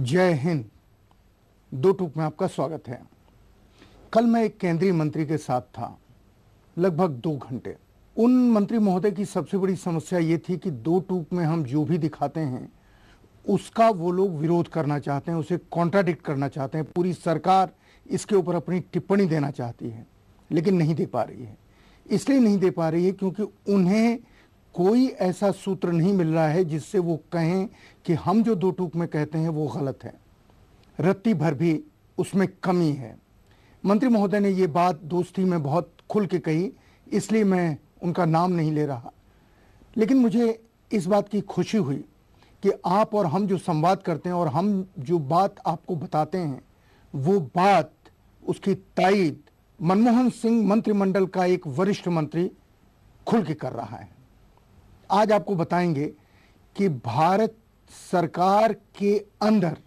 जय हिंद। दो टूक में आपका स्वागत है। कल मैं एक केंद्रीय मंत्री के साथ था, लगभग 2 घंटे। उन मंत्री महोदय की सबसे बड़ी समस्या ये थी कि दो टूक में हम जो भी दिखाते हैं उसका वो लोग विरोध करना चाहते हैं, उसे कॉन्ट्राडिक्ट करना चाहते हैं। पूरी सरकार इसके ऊपर अपनी टिप्पणी देना चाहती है, लेकिन नहीं दे पा रही है। इसलिए नहीं दे पा रही है क्योंकि उन्हें कोई ऐसा सूत्र नहीं मिल रहा है जिससे वो कहें कि हम जो दो टूक में कहते हैं वो गलत है। रत्ती भर भी उसमें कमी है। मंत्री महोदय ने ये बात दोस्ती में बहुत खुल के कही, इसलिए मैं उनका नाम नहीं ले रहा। लेकिन मुझे इस बात की खुशी हुई कि आप और हम जो संवाद करते हैं और हम जो बात आपको बताते हैं वो बात, उसकी तायीद मनमोहन सिंह मंत्रिमंडल का एक वरिष्ठ मंत्री खुल के कर रहा है। आज आपको बताएंगे कि भारत सरकार के अंदर,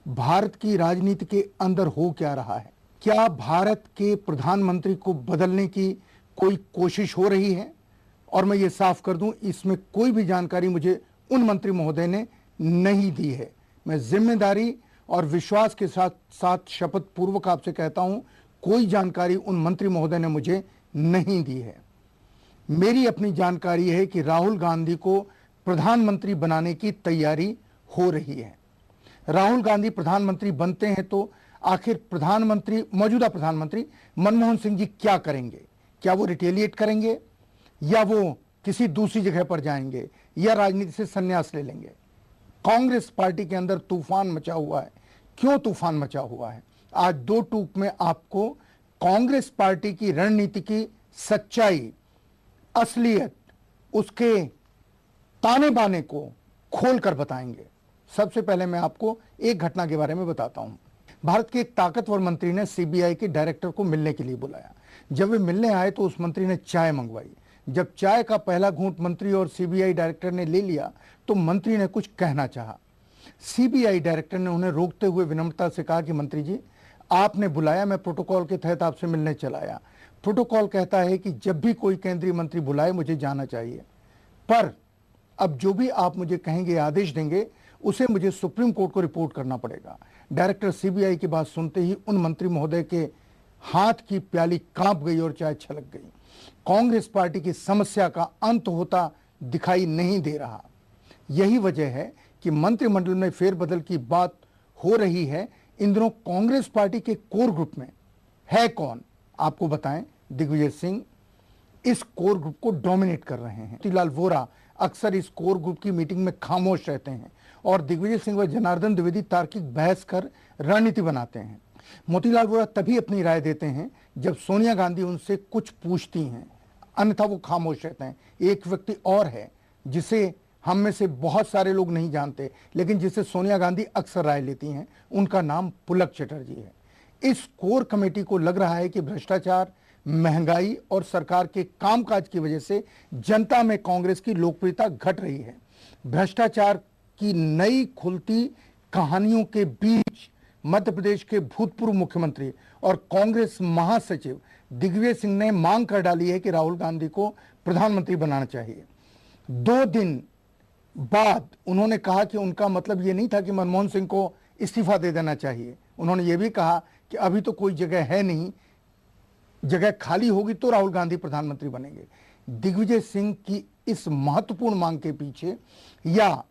भारत की राजनीति के अंदर हो क्या रहा है। क्या भारत के प्रधानमंत्री को बदलने की कोई कोशिश हो रही है? और मैं ये साफ कर दूं, इसमें कोई भी जानकारी मुझे उन मंत्री महोदय ने नहीं दी है। मैं जिम्मेदारी और विश्वास के साथ शपथ पूर्वक आपसे कहता हूं, कोई जानकारी उन मंत्री महोदय ने मुझे नहीं दी है। मेरी अपनी जानकारी है कि राहुल गांधी को प्रधानमंत्री बनाने की तैयारी हो रही है। राहुल गांधी प्रधानमंत्री बनते हैं तो आखिर मौजूदा प्रधानमंत्री मनमोहन सिंह जी क्या करेंगे? क्या वो रिटेलिएट करेंगे या वो किसी दूसरी जगह पर जाएंगे या राजनीति से संन्यास ले लेंगे? कांग्रेस पार्टी के अंदर तूफान मचा हुआ है। क्यों तूफान मचा हुआ है? आज दो टूक में आपको कांग्रेस पार्टी की रणनीति की सच्चाई, असलियत, उसके ताने बाने को खोलकर बताएंगे। सबसे पहले मैं आपको एक घटना के बारे में बताता हूं। भारत के एक ताकतवर मंत्री ने सीबीआई के डायरेक्टर को मिलने के लिए बुलाया। जब वे मिलने आए तो उस मंत्री ने चाय मंगवाई। जब चाय का पहला घूंट मंत्री और सीबीआई डायरेक्टर ने ले लिया तो मंत्री ने कुछ कहना चाहा। सीबीआई डायरेक्टर ने उन्हें रोकते हुए विनम्रता से कहा कि मंत्री जी, आपने बुलाया, मैं प्रोटोकॉल के तहत आपसे मिलने चला आया। प्रोटोकॉल कहता है कि जब भी कोई केंद्रीय मंत्री बुलाए मुझे जाना चाहिए, पर अब जो भी आप मुझे कहेंगे, आदेश देंगे, उसे मुझे सुप्रीम कोर्ट को रिपोर्ट करना पड़ेगा। डायरेक्टर सीबीआई की बात सुनते ही उन मंत्री महोदय के हाथ की प्याली कांप गई और चाय छलक गई। कांग्रेस पार्टी की समस्या का अंत होता दिखाई नहीं दे रहा। यही वजह है कि मंत्रिमंडल में फेरबदल की बात हो रही है। इन दिनों कांग्रेस पार्टी के कोर ग्रुप में है कौन, आपको बताएं? दिग्विजय सिंह इस कोर ग्रुप को डोमिनेट कर रहे हैं। मोतीलाल वोरा अक्सर इस कोर ग्रुप की मीटिंग में खामोश रहते हैं और दिग्विजय सिंह व जनार्दन द्विवेदी तार्किक बहस कर रणनीति बनाते हैं। मोतीलाल वोरा तभी अपनी राय देते हैं जब सोनिया गांधी उनसे कुछ पूछती हैं, अन्यथा वो खामोश रहते हैं। एक व्यक्ति और है जिसे हम में से बहुत सारे लोग नहीं जानते, लेकिन जिसे सोनिया गांधी अक्सर राय लेती हैं, उनका नाम पुलक चटर्जी है। इस कोर कमेटी को लग रहा है कि भ्रष्टाचार, महंगाई और सरकार के कामकाज की वजह से जनता में कांग्रेस की लोकप्रियता घट रही है। भ्रष्टाचार की नई खुलती कहानियों के बीच मध्य प्रदेश के भूतपूर्व मुख्यमंत्री और कांग्रेस महासचिव दिग्विजय सिंह ने मांग कर डाली है कि राहुल गांधी को प्रधानमंत्री बनाना चाहिए। 2 दिन बाद उन्होंने कहा कि उनका मतलब यह नहीं था कि मनमोहन सिंह को इस्तीफा दे देना चाहिए। उन्होंने यह भी कहा कि अभी तो कोई जगह है नहीं, जगह खाली होगी तो राहुल गांधी प्रधानमंत्री बनेंगे। दिग्विजय सिंह की इस महत्वपूर्ण मांग के पीछे या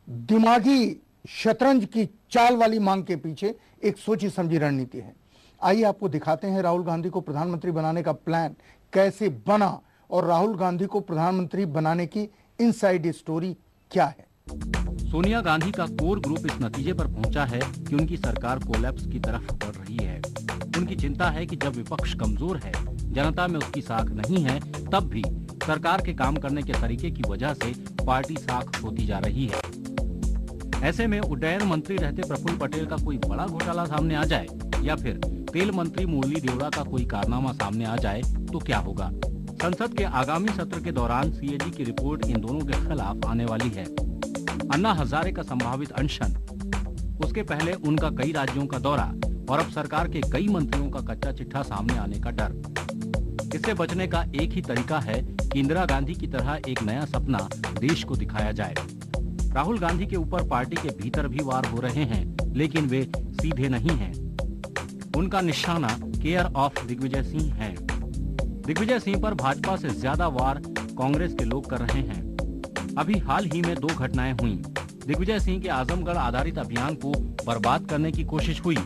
दिमागी शतरंज की चाल वाली मांग के पीछे एक सोची समझी रणनीति है। आइए आपको दिखाते हैं राहुल गांधी को प्रधानमंत्री बनाने का प्लान कैसे बना और राहुल गांधी को प्रधानमंत्री बनाने की इनसाइड स्टोरी क्या है। सोनिया गांधी का कोर ग्रुप इस नतीजे पर पहुंचा है कि उनकी सरकार कोलैप्स की तरफ बढ़ रही है। उनकी चिंता है कि जब विपक्ष कमजोर है, जनता में उसकी साख नहीं है, तब भी सरकार के काम करने के तरीके की वजह से पार्टी साख होती जा रही है। ऐसे में उड्डयन मंत्री रहते प्रफुल्ल पटेल का कोई बड़ा घोटाला सामने आ जाए या फिर तेल मंत्री मुरली देवड़ा का कोई कारनामा सामने आ जाए तो क्या होगा? संसद के आगामी सत्र के दौरान सीएजी की रिपोर्ट इन दोनों के खिलाफ आने वाली है। अन्ना हजारे का संभावित अनशन, उसके पहले उनका कई राज्यों का दौरा और अब सरकार के कई मंत्रियों का कच्चा चिट्ठा सामने आने का डर। इससे बचने का एक ही तरीका है कि इंदिरा गांधी की तरह एक नया सपना देश को दिखाया जाए। राहुल गांधी के ऊपर पार्टी के भीतर भी वार हो रहे हैं, लेकिन वे सीधे नहीं हैं। उनका निशाना केयर ऑफ दिग्विजय सिंह है। दिग्विजय सिंह पर भाजपा से ज्यादा वार कांग्रेस के लोग कर रहे हैं। अभी हाल ही में 2 घटनाएं हुई। दिग्विजय सिंह के आजमगढ़ आधारित अभियान को बर्बाद करने की कोशिश हुई।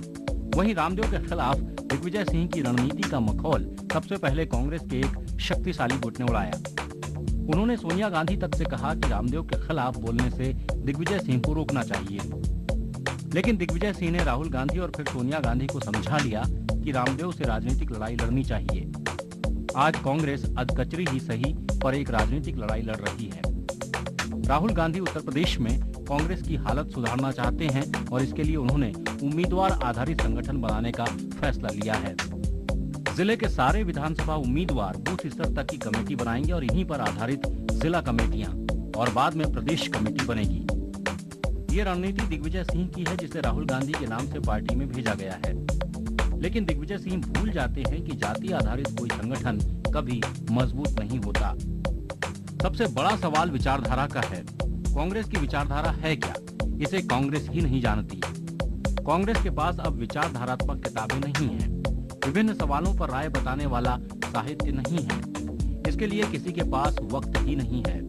वहीं रामदेव के खिलाफ दिग्विजय सिंह की रणनीति का मखौल सबसे पहले कांग्रेस के एक शक्तिशाली गुट ने उड़ाया। उन्होंने सोनिया गांधी तक से कहा कि रामदेव के खिलाफ बोलने से दिग्विजय सिंह को रोकना चाहिए, लेकिन दिग्विजय सिंह ने राहुल गांधी और फिर सोनिया गांधी को समझा लिया कि रामदेव से राजनीतिक लड़ाई लड़नी चाहिए। आज कांग्रेस अधकचरी ही सही पर एक राजनीतिक लड़ाई लड़ रही है। राहुल गांधी उत्तर प्रदेश में कांग्रेस की हालत सुधारना चाहते हैं और इसके लिए उन्होंने उम्मीदवार आधारित संगठन बनाने का फैसला लिया है। जिले के सारे विधानसभा उम्मीदवार बूथ स्तर तक की कमेटी बनाएंगे और इन्हीं पर आधारित जिला कमेटियां और बाद में प्रदेश कमेटी बनेगी। ये रणनीति दिग्विजय सिंह की है, जिसे राहुल गांधी के नाम से पार्टी में भेजा गया है। लेकिन दिग्विजय सिंह भूल जाते हैं कि जाति आधारित कोई संगठन कभी मजबूत नहीं होता। सबसे बड़ा सवाल विचारधारा का है। कांग्रेस की विचारधारा है क्या, इसे कांग्रेस ही नहीं जानती। कांग्रेस के पास अब विचारधारात्मक किताबें नहीं हैं। विभिन्न सवालों पर राय बताने वाला साहित्य नहीं है। इसके लिए किसी के पास वक्त ही नहीं है।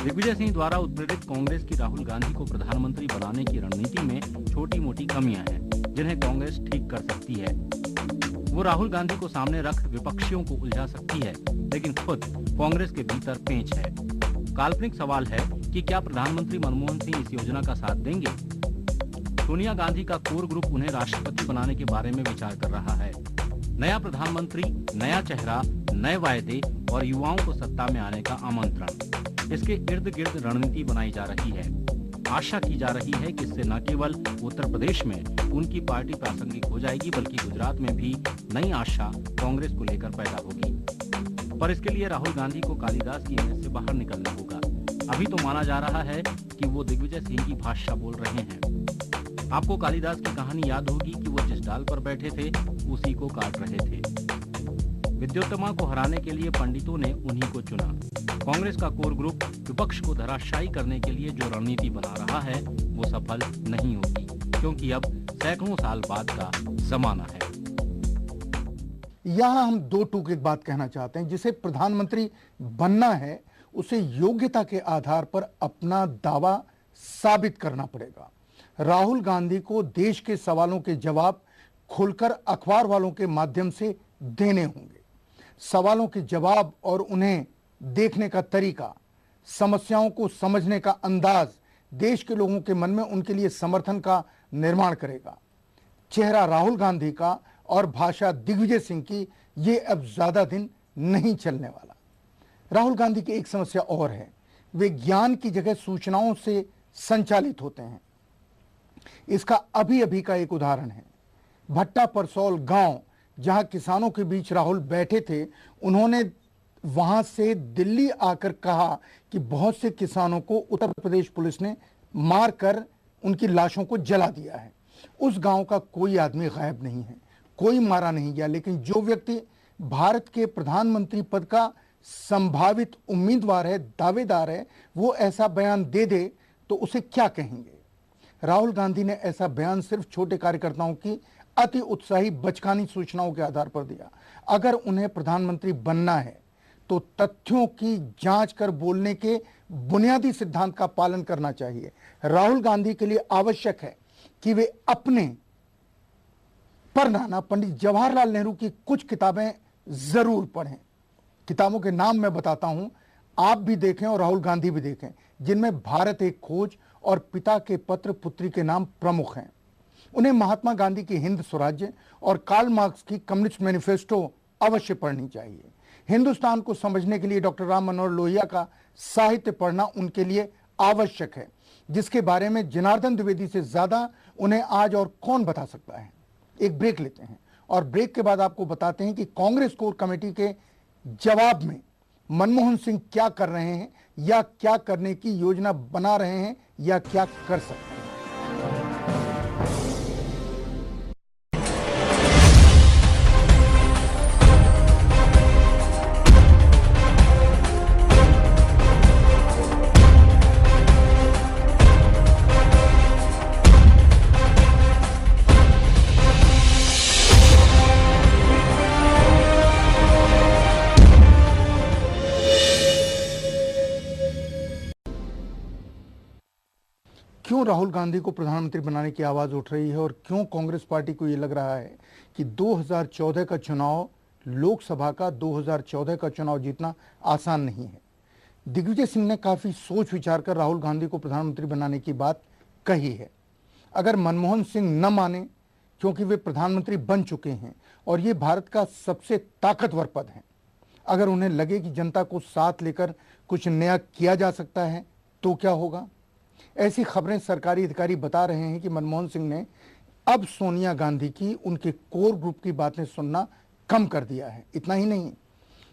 दिग्विजय सिंह द्वारा उत्प्रेरित कांग्रेस की राहुल गांधी को प्रधानमंत्री बनाने की रणनीति में छोटी मोटी कमियां हैं, जिन्हें कांग्रेस ठीक कर सकती है। वो राहुल गांधी को सामने रख विपक्षियों को उलझा सकती है, लेकिन खुद कांग्रेस के भीतर पेंच है। काल्पनिक सवाल है कि क्या प्रधानमंत्री मनमोहन सिंह इस योजना का साथ देंगे? सोनिया गांधी का कोर ग्रुप उन्हें राष्ट्रपति बनाने के बारे में विचार कर रहा है। नया प्रधानमंत्री, नया चेहरा, नए वायदे और युवाओं को सत्ता में आने का आमंत्रण, इसके इर्द गिर्द रणनीति बनाई जा रही है। आशा की जा रही है कि इससे न केवल उत्तर प्रदेश में उनकी पार्टी प्रासंगिक हो जाएगी, बल्कि गुजरात में भी नई आशा कांग्रेस को लेकर पैदा होगी। पर इसके लिए राहुल गांधी को कालिदास की इमेज से बाहर निकलना होगा। अभी तो माना जा रहा है कि वो दिग्विजय सिंह की भाषा बोल रहे हैं। आपको कालिदास की कहानी याद होगी कि वो जिस डाल पर बैठे थे उसी को काट रहे थे। विद्योत्तमा को हराने के लिए पंडितों ने उन्हीं को चुना। कांग्रेस का कोर ग्रुप विपक्ष को धराशायी करने के लिए जो रणनीति बना रहा है वो सफल नहीं होगी, क्योंकि अब सैकड़ों साल बाद का जमाना है। यहां हम 2 टूक एक बात कहना चाहते हैं। जिसे प्रधानमंत्री बनना है उसे योग्यता के आधार पर अपना दावा साबित करना पड़ेगा। राहुल गांधी को देश के सवालों के जवाब खुलकर अखबार वालों के माध्यम से देने होंगे। सवालों के जवाब और उन्हें देखने का तरीका, समस्याओं को समझने का अंदाज देश के लोगों के मन में उनके लिए समर्थन का निर्माण करेगा। चेहरा राहुल गांधी का और भाषा दिग्विजय सिंह की ये अब ज्यादा दिन नहीं चलने वाला। राहुल गांधी की एक समस्या और है, वे ज्ञान की जगह सूचनाओं से संचालित होते हैं। इसका अभी अभी का एक उदाहरण है। भट्टा परसौल गांव, जहां किसानों के बीच राहुल बैठे थे, उन्होंने वहां से दिल्ली आकर कहा कि बहुत से किसानों को उत्तर प्रदेश पुलिस ने मारकर उनकी लाशों को जला दिया है। उस गांव का कोई आदमी गायब नहीं है, कोई मारा नहीं गया। लेकिन जो व्यक्ति भारत के प्रधानमंत्री पद का संभावित उम्मीदवार है, दावेदार है, वो ऐसा बयान दे दे तो उसे क्या कहेंगे? राहुल गांधी ने ऐसा बयान सिर्फ छोटे कार्यकर्ताओं की अति उत्साही बचकानी सूचनाओं के आधार पर दिया। अगर उन्हें प्रधानमंत्री बनना है तो तथ्यों की जांच कर बोलने के बुनियादी सिद्धांत का पालन करना चाहिए। राहुल गांधी के लिए आवश्यक है कि वे अपने परनाना पंडित जवाहरलाल नेहरू की कुछ किताबें जरूर पढ़ें। किताबों के नाम मैं बताता हूं, आप भी देखें और राहुल गांधी भी देखें, जिनमें भारत एक खोज और पिता के पत्र पुत्री के नाम प्रमुख हैं। उन्हें महात्मा गांधी की हिंद स्वराज्य और कार्ल मार्क्स की कम्युनिस्ट मैनिफेस्टो अवश्य पढ़नी चाहिए। हिंदुस्तान को समझने के लिए डॉक्टर राम मनोहर लोहिया का साहित्य पढ़ना उनके लिए आवश्यक है, जिसके बारे में जनार्दन द्विवेदी से ज्यादा उन्हें आज और कौन बता सकता है। एक ब्रेक लेते हैं और ब्रेक के बाद आपको बताते हैं कि कांग्रेस कोर कमेटी के जवाब में मनमोहन सिंह क्या कर रहे हैं या क्या करने की योजना बना रहे हैं या क्या कर सकते हैं। राहुल गांधी को प्रधानमंत्री बनाने की आवाज उठ रही है और क्यों कांग्रेस पार्टी को यह लग रहा है कि 2014 का चुनाव लोकसभा का 2014 का चुनाव जीतना आसान नहीं है। दिग्विजय सिंह ने काफी सोच विचार कर राहुल गांधी को प्रधानमंत्री बनाने की बात कही है। अगर मनमोहन सिंह न माने, क्योंकि वे प्रधानमंत्री बन चुके हैं और ये भारत का सबसे ताकतवर पद है, अगर उन्हें लगे कि जनता को साथ लेकर कुछ नया किया जा सकता है तो क्या होगा? ऐसी खबरें सरकारी अधिकारी बता रहे हैं कि मनमोहन सिंह ने अब सोनिया गांधी की उनके कोर ग्रुप की बातें सुनना कम कर दिया है। इतना ही नहीं,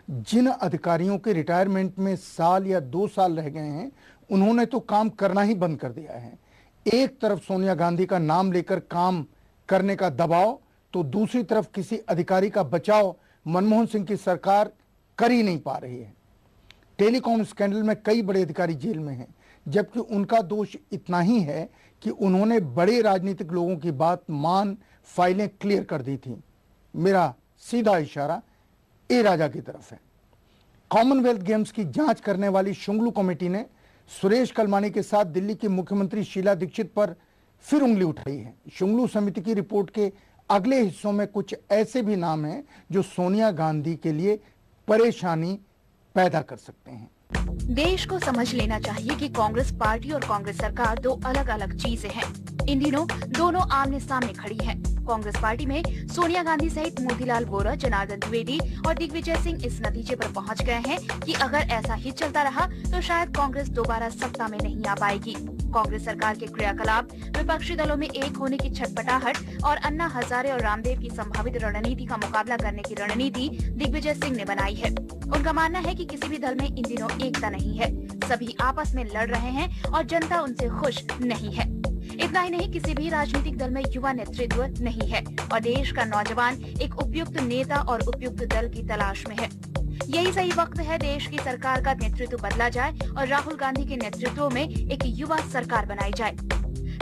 जिन अधिकारियों के रिटायरमेंट में साल या 2 साल रह गए हैं, उन्होंने तो काम करना ही बंद कर दिया है। एक तरफ सोनिया गांधी का नाम लेकर काम करने का दबाव, तो दूसरी तरफ किसी अधिकारी का बचाव मनमोहन सिंह की सरकार कर ही नहीं पा रही है। टेलीकॉम स्कैंडल में कई बड़े अधिकारी जेल में हैं, जबकि उनका दोष इतना ही है कि उन्होंने बड़े राजनीतिक लोगों की बात मान फाइलें क्लियर कर दी थी। मेरा सीधा इशारा ए राजा की तरफ है। कॉमनवेल्थ गेम्स की जांच करने वाली शुंगलू कमेटी ने सुरेश कलमानी के साथ दिल्ली की मुख्यमंत्री शीला दीक्षित पर फिर उंगली उठाई है। शुंगलू समिति की रिपोर्ट के अगले हिस्सों में कुछ ऐसे भी नाम हैं जो सोनिया गांधी के लिए परेशानी पैदा कर सकते हैं। देश को समझ लेना चाहिए कि कांग्रेस पार्टी और कांग्रेस सरकार दो अलग अलग चीजें हैं। इन दिनों दोनों आमने सामने खड़ी हैं। कांग्रेस पार्टी में सोनिया गांधी सहित मोतीलाल वोरा, जनार्दन द्विवेदी और दिग्विजय सिंह इस नतीजे पर पहुंच गए हैं कि अगर ऐसा ही चलता रहा तो शायद कांग्रेस दोबारा सत्ता में नहीं आ पाएगी। कांग्रेस सरकार के क्रियाकलाप, विपक्षी दलों में एक होने की छटपटाहट और अन्ना हजारे और रामदेव की संभावित रणनीति का मुकाबला करने की रणनीति दिग्विजय सिंह ने बनाई है। उनका मानना है कि किसी भी दल में इन दिनों एकता नहीं है, सभी आपस में लड़ रहे हैं और जनता उनसे खुश नहीं है। इतना ही नहीं, किसी भी राजनीतिक दल में युवा नेतृत्व नहीं है और देश का नौजवान एक उपयुक्त नेता और उपयुक्त दल की तलाश में है। यही सही वक्त है देश की सरकार का नेतृत्व बदला जाए और राहुल गांधी के नेतृत्व में एक युवा सरकार बनाई जाए।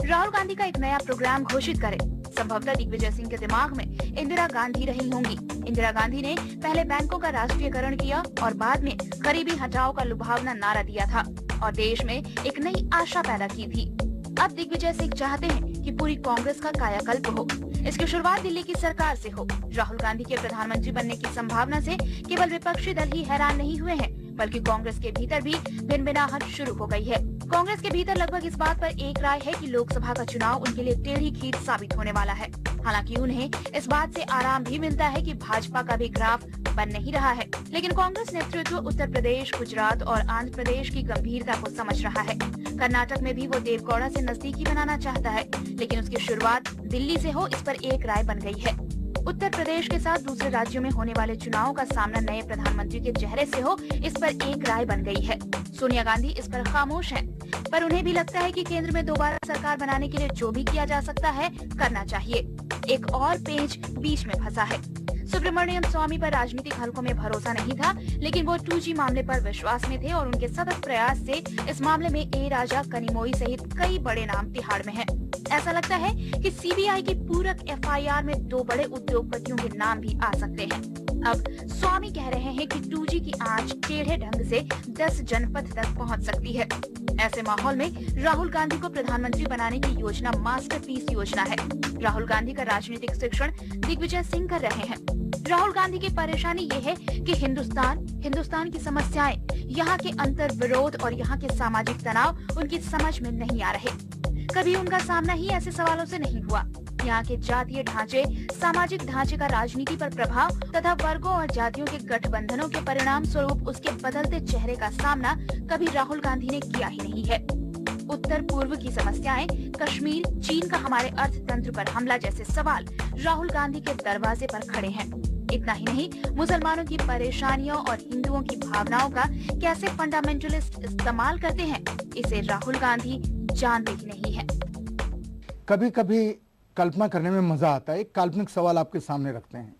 राहुल गांधी का एक नया प्रोग्राम घोषित करे। संभवतः दिग्विजय सिंह के दिमाग में इंदिरा गांधी रही होंगी। इंदिरा गांधी ने पहले बैंकों का राष्ट्रीयकरण किया और बाद में गरीबी हटाओ का लुभावना नारा दिया था और देश में एक नई आशा पैदा की थी। अब दिग्विजय सिंह चाहते हैं कि पूरी कांग्रेस का कायाकल्प हो। इसकी शुरुआत दिल्ली की सरकार से हो। राहुल गांधी के प्रधानमंत्री बनने की संभावना से केवल विपक्षी दल ही हैरान नहीं हुए हैं, बल्कि कांग्रेस के भीतर भी भिनभिनाहट शुरू हो गई है। कांग्रेस के भीतर लगभग इस बात पर एक राय है कि लोकसभा का चुनाव उनके लिए टेढ़ी खीर साबित होने वाला है। हालांकि उन्हें इस बात से आराम भी मिलता है कि भाजपा का भी ग्राफ बन नहीं रहा है, लेकिन कांग्रेस नेतृत्व उत्तर प्रदेश, गुजरात और आंध्र प्रदेश की गंभीरता को समझ रहा है। कर्नाटक में भी वो देवगौड़ा से नजदीकी बनाना चाहता है, लेकिन उसकी शुरुआत दिल्ली से हो, इस पर एक राय बन गई है। उत्तर प्रदेश के साथ दूसरे राज्यों में होने वाले चुनाव का सामना नए प्रधानमंत्री के चेहरे से हो, इस पर एक राय बन गई है। सोनिया गांधी इस पर खामोश हैं, पर उन्हें भी लगता है कि केंद्र में दोबारा सरकार बनाने के लिए जो भी किया जा सकता है करना चाहिए। एक और पेंच बीच में फंसा है। सुब्रमण्यम स्वामी पर राजनीतिक हलकों में भरोसा नहीं था, लेकिन वो 2G मामले पर विश्वास में थे और उनके सतत प्रयास से इस मामले में ए राजा, कनिमोई सहित कई बड़े नाम तिहाड़ में हैं। ऐसा लगता है कि सीबीआई की पूरक FIR में 2 बड़े उद्योगपतियों के नाम भी आ सकते हैं। अब स्वामी कह रहे हैं कि 2G की आंच टेढ़े ढंग से 10 जनपद तक पहुंच सकती है। ऐसे माहौल में राहुल गांधी को प्रधानमंत्री बनाने की योजना मास्टरपीस योजना है। राहुल गांधी का राजनीतिक शिक्षण दिग्विजय सिंह कर रहे हैं। राहुल गांधी की परेशानी ये है कि हिंदुस्तान की समस्याएं, यहाँ के अंतर विरोध और यहाँ के सामाजिक तनाव उनकी समझ में नहीं आ रहे। कभी उनका सामना ही ऐसे सवालों से नहीं हुआ। यहाँ के जातीय ढांचे, सामाजिक ढांचे का राजनीति पर प्रभाव तथा वर्गों और जातियों के गठबंधनों के परिणाम स्वरूप उसके बदलते चेहरे का सामना कभी राहुल गांधी ने किया ही नहीं है। उत्तर पूर्व की समस्याएं, कश्मीर, चीन का हमारे अर्थतंत्र पर हमला जैसे सवाल राहुल गांधी के दरवाजे पर खड़े हैं। इतना ही नहीं, मुसलमानों की परेशानियों और हिंदुओं की भावनाओं का कैसे फंडामेंटलिस्ट इस्तेमाल करते हैं, इसे राहुल गांधी जानते ही नहीं है। कभी कभी कल्पना करने में मजा आता है। एक काल्पनिक सवाल आपके सामने रखते हैं।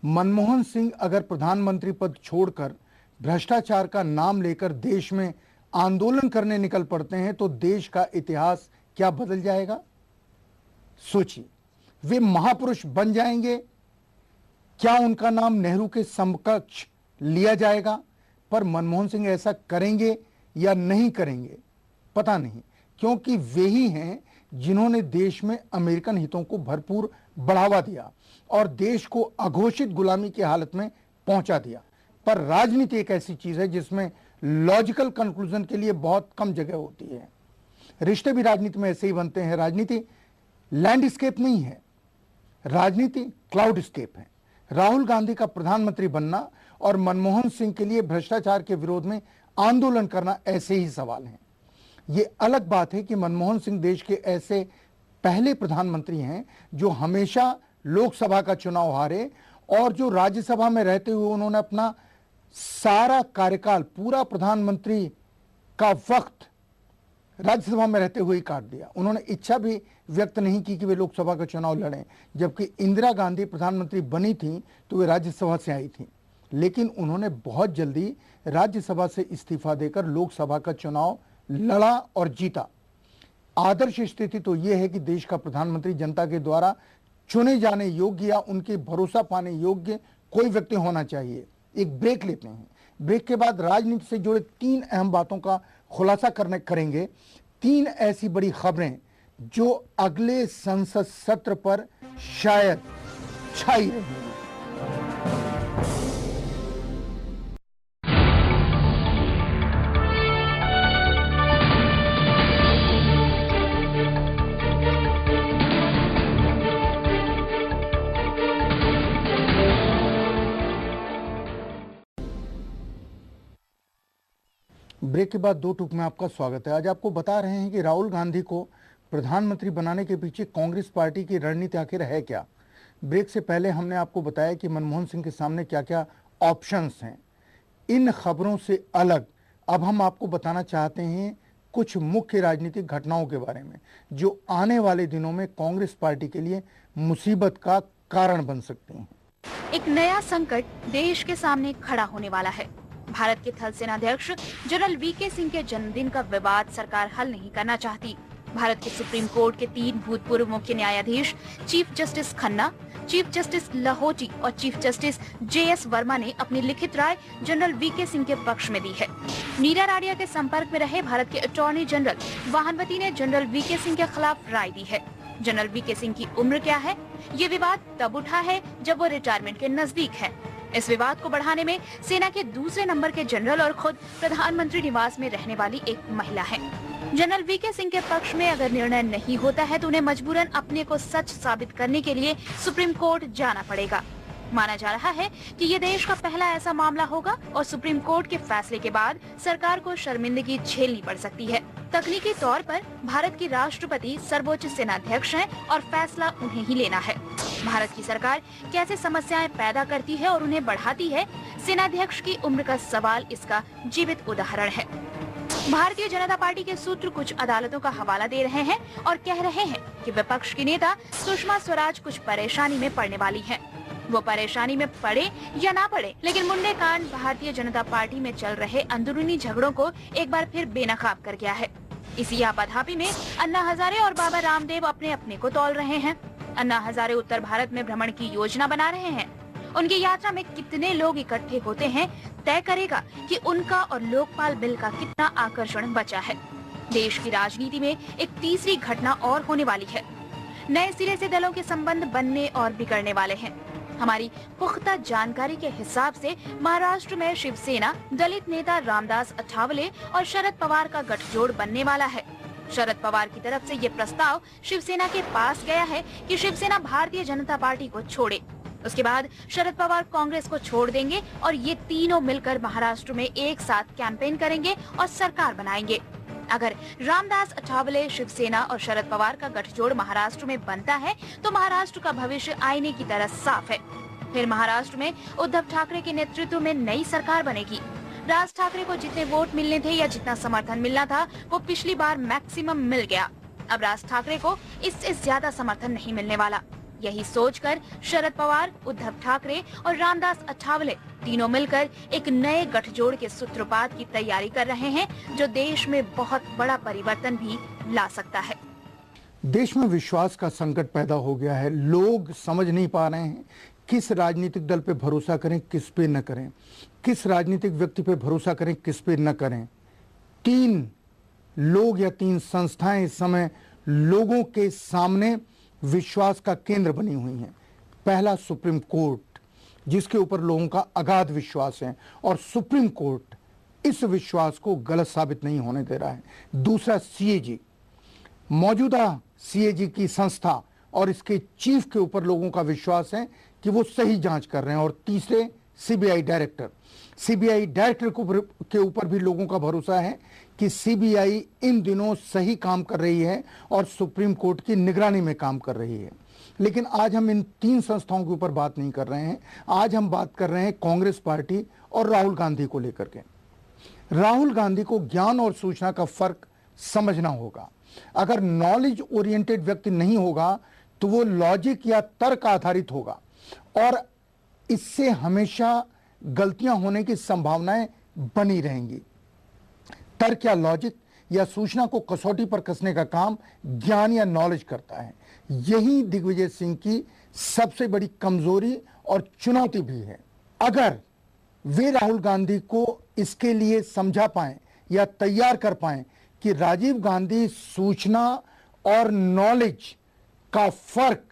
मनमोहन सिंह अगर प्रधानमंत्री पद छोड़कर भ्रष्टाचार का नाम लेकर देश में आंदोलन करने निकल पड़ते हैं तो देश का इतिहास क्या बदल जाएगा? सोचिए, वे महापुरुष बन जाएंगे? क्या उनका नाम नेहरू के समकक्ष लिया जाएगा? पर मनमोहन सिंह ऐसा करेंगे या नहीं करेंगे पता नहीं, क्योंकि वे ही हैं जिन्होंने देश में अमेरिकन हितों को भरपूर बढ़ावा दिया और देश को अघोषित गुलामी की हालत में पहुंचा दिया। पर राजनीति एक ऐसी चीज है जिसमें लॉजिकल कंक्लूजन के लिए बहुत कम जगह होती है। रिश्ते भी राजनीति में ऐसे ही बनते हैं। राजनीति लैंडस्केप नहीं है, राजनीति क्लाउडस्केप है। राहुल गांधी का प्रधानमंत्री बनना और मनमोहन सिंह के लिए भ्रष्टाचार के विरोध में आंदोलन करना ऐसे ही सवाल हैं। ये अलग बात है कि मनमोहन सिंह देश के ऐसे पहले प्रधानमंत्री हैं जो हमेशा लोकसभा का चुनाव हारे और जो राज्यसभा में रहते हुए उन्होंने अपना सारा कार्यकाल, पूरा प्रधानमंत्री का वक्त राज्यसभा में रहते हुए ही काट दिया। उन्होंने इच्छा भी व्यक्त नहीं की कि वे लोकसभा का चुनाव लड़ें। जबकि इंदिरा गांधी प्रधानमंत्री बनी थी तो वे राज्यसभा से आई थी, लेकिन उन्होंने बहुत जल्दी राज्यसभा से इस्तीफा देकर लोकसभा का चुनाव लड़ा और जीता। आदर्श स्थिति तो यह है कि देश का प्रधानमंत्री जनता के द्वारा चुने जाने योग्य या उनके भरोसा पाने योग्य कोई व्यक्ति होना चाहिए। एक ब्रेक लेते हैं, ब्रेक के बाद राजनीति से जुड़े 3 अहम बातों का खुलासा करेंगे। 3 ऐसी बड़ी खबरें जो अगले संसद सत्र पर शायद छाई रहेंगी। ब्रेक के बाद 2 टूक में आपका स्वागत है। आज आपको बता रहे हैं कि राहुल गांधी को प्रधानमंत्री बनाने के पीछे कांग्रेस पार्टी की रणनीति आखिर है क्या। ब्रेक से पहले हमने आपको बताया कि मनमोहन सिंह के सामने क्या क्या ऑप्शंस हैं। इन खबरों से अलग अब हम आपको बताना चाहते हैं कुछ मुख्य राजनीतिक घटनाओं के बारे में जो आने वाले दिनों में कांग्रेस पार्टी के लिए मुसीबत का कारण बन सकती हैं। एक नया संकट देश के सामने खड़ा होने वाला है। भारत के थल सेनाध्यक्ष जनरल वीके सिंह के जन्मदिन का विवाद सरकार हल नहीं करना चाहती। भारत के सुप्रीम कोर्ट के 3 भूतपूर्व मुख्य न्यायाधीश chief justice Khanna, chief justice Lahoti और चीफ जस्टिस JS वर्मा ने अपनी लिखित राय जनरल वीके सिंह के पक्ष में दी है। नीरा राडिया के संपर्क में रहे भारत के अटॉर्नी जनरल वाहनवती ने जनरल वीके सिंह के खिलाफ राय दी है। जनरल वीके सिंह की उम्र क्या है, ये विवाद तब उठा है जब वो रिटायरमेंट के नजदीक है। इस विवाद को बढ़ाने में सेना के दूसरे नंबर के जनरल और खुद प्रधानमंत्री निवास में रहने वाली एक महिला है। जनरल वीके सिंह के पक्ष में अगर निर्णय नहीं होता है तो उन्हें मजबूरन अपने को सच साबित करने के लिए सुप्रीम कोर्ट जाना पड़ेगा। माना जा रहा है कि ये देश का पहला ऐसा मामला होगा और सुप्रीम कोर्ट के फैसले के बाद सरकार को शर्मिंदगी झेलनी पड़ सकती है। तकनीकी तौर पर भारत की राष्ट्रपति सर्वोच्च सेनाध्यक्ष हैं और फैसला उन्हें ही लेना है। भारत की सरकार कैसे समस्याएं पैदा करती है और उन्हें बढ़ाती है, सेनाध्यक्ष की उम्र का सवाल इसका जीवित उदाहरण है। भारतीय जनता पार्टी के सूत्र कुछ अदालतों का हवाला दे रहे हैं और कह रहे हैं कि विपक्ष की नेता सुषमा स्वराज कुछ परेशानी में पड़ने वाली हैं। वो परेशानी में पड़े या ना पड़े, लेकिन मुंडे कांड भारतीय जनता पार्टी में चल रहे अंदरूनी झगड़ों को एक बार फिर बेनकाब कर गया है। इसी आपाधापी में अन्ना हजारे और बाबा रामदेव अपने अपने को तौल रहे हैं। अन्ना हजारे उत्तर भारत में भ्रमण की योजना बना रहे हैं। उनकी यात्रा में कितने लोग इकट्ठे होते हैं तय करेगा कि उनका और लोकपाल बिल का कितना आकर्षण बचा है। देश की राजनीति में एक तीसरी घटना और होने वाली है। नए सिरे से दलों के संबंध बनने और बिगड़ने वाले हैं। हमारी पुख्ता जानकारी के हिसाब से महाराष्ट्र में शिवसेना, दलित नेता रामदास अठावले और शरद पवार का गठजोड़ बनने वाला है। शरद पवार की तरफ से ये प्रस्ताव शिवसेना के पास गया है कि शिवसेना भारतीय जनता पार्टी को छोड़े। उसके बाद शरद पवार कांग्रेस को छोड़ देंगे और ये तीनों मिलकर महाराष्ट्र में एक साथ कैंपेन करेंगे और सरकार बनाएंगे। अगर रामदास अठावले, शिवसेना और शरद पवार का गठजोड़ महाराष्ट्र में बनता है तो महाराष्ट्र का भविष्य आईने की तरह साफ है। फिर महाराष्ट्र में उद्धव ठाकरे के नेतृत्व में नई सरकार बनेगी। राज ठाकरे को जितने वोट मिलने थे या जितना समर्थन मिलना था वो पिछली बार मैक्सिमम मिल गया। अब राज ठाकरे को इससे ज्यादा समर्थन नहीं मिलने वाला। यही सोचकर शरद पवार, उद्धव ठाकरे और रामदास अठावले तीनों मिलकर एक नए गठजोड़ के सूत्रपात की तैयारी कर रहे हैं जो देश में बहुत बड़ा परिवर्तन भी ला सकता है। देश में विश्वास का संकट पैदा हो गया है। लोग समझ नहीं पा रहे हैं किस राजनीतिक दल पे भरोसा करें, किस पे न करें, किस राजनीतिक व्यक्ति पे भरोसा करें, किस पे न करें। 3 लोग या 3 संस्थाएं इस समय लोगों के सामने विश्वास का केंद्र बनी हुई हैं। पहला सुप्रीम कोर्ट, जिसके ऊपर लोगों का अगाध विश्वास है और सुप्रीम कोर्ट इस विश्वास को गलत साबित नहीं होने दे रहा है। दूसरा सीएजी, मौजूदा सीएजी की संस्था और इसके चीफ के ऊपर लोगों का विश्वास है कि वो सही जांच कर रहे हैं। और तीसरे सीबीआई डायरेक्टर के ऊपर भी लोगों का भरोसा है कि सीबीआई इन दिनों सही काम कर रही है और सुप्रीम कोर्ट की निगरानी में काम कर रही है। लेकिन आज हम इन तीन संस्थाओं के ऊपर बात नहीं कर रहे हैं। आज हम बात कर रहे हैं कांग्रेस पार्टी और राहुल गांधी को लेकर के। राहुल गांधी को ज्ञान और सूचना का फर्क समझना होगा। अगर नॉलेज ओरिएंटेड व्यक्ति नहीं होगा तो वो लॉजिक या तर्क आधारित होगा और इससे हमेशा गलतियां होने की संभावनाएं बनी रहेंगी। तर्क या लॉजिक या सूचना को कसौटी पर कसने का काम ज्ञान या नॉलेज करता है। यही दिग्विजय सिंह की सबसे बड़ी कमजोरी और चुनौती भी है। अगर वे राहुल गांधी को इसके लिए समझा पाएं या तैयार कर पाएं कि राजीव गांधी सूचना और नॉलेज का फर्क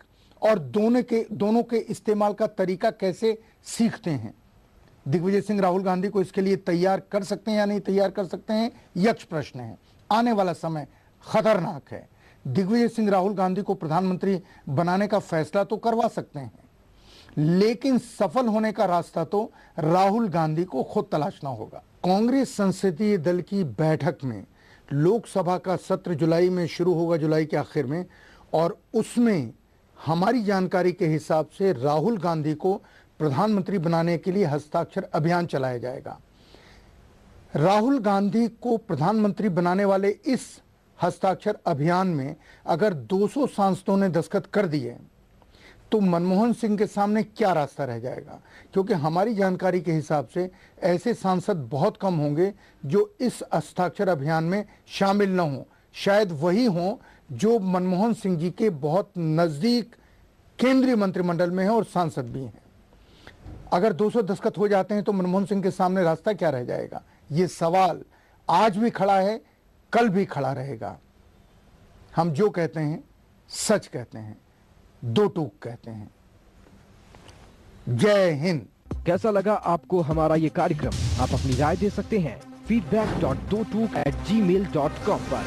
और दोनों के इस्तेमाल का तरीका कैसे सीखते हैं, दिग्विजय सिंह राहुल गांधी को इसके लिए तैयार कर सकते हैं या नहीं तैयार कर सकते हैं, यक्ष प्रश्न है। आने वाला समय खतरनाक है। दिग्विजय सिंह राहुल गांधी को प्रधानमंत्री बनाने का फैसला तो करवा सकते हैं, लेकिन सफल होने का रास्ता तो राहुल गांधी को खुद तलाशना होगा। कांग्रेस संसदीय दल की बैठक में लोकसभा का सत्र जुलाई में शुरू होगा, जुलाई के आखिर में, और उसमें हमारी जानकारी के हिसाब से राहुल गांधी को प्रधानमंत्री बनाने के लिए हस्ताक्षर अभियान चलाया जाएगा। राहुल गांधी को प्रधानमंत्री बनाने वाले इस हस्ताक्षर अभियान में अगर 200 सांसदों ने दस्तखत कर दिए तो मनमोहन सिंह के सामने क्या रास्ता रह जाएगा? क्योंकि हमारी जानकारी के हिसाब से ऐसे सांसद बहुत कम होंगे जो इस हस्ताक्षर अभियान में शामिल न हों। शायद वही हों जो मनमोहन सिंह जी के बहुत नजदीक केंद्रीय मंत्रिमंडल में हैं और सांसद भी हैं। अगर 200 दस्तखत हो जाते हैं तो मनमोहन सिंह के सामने रास्ता क्या रह जाएगा? ये सवाल आज भी खड़ा है, कल भी खड़ा रहेगा। हम जो कहते हैं सच कहते हैं, दो टूक कहते हैं। जय हिंद। कैसा लगा आपको हमारा ये कार्यक्रम? आप अपनी राय दे सकते हैं feedback.dotook@gmail.com पर।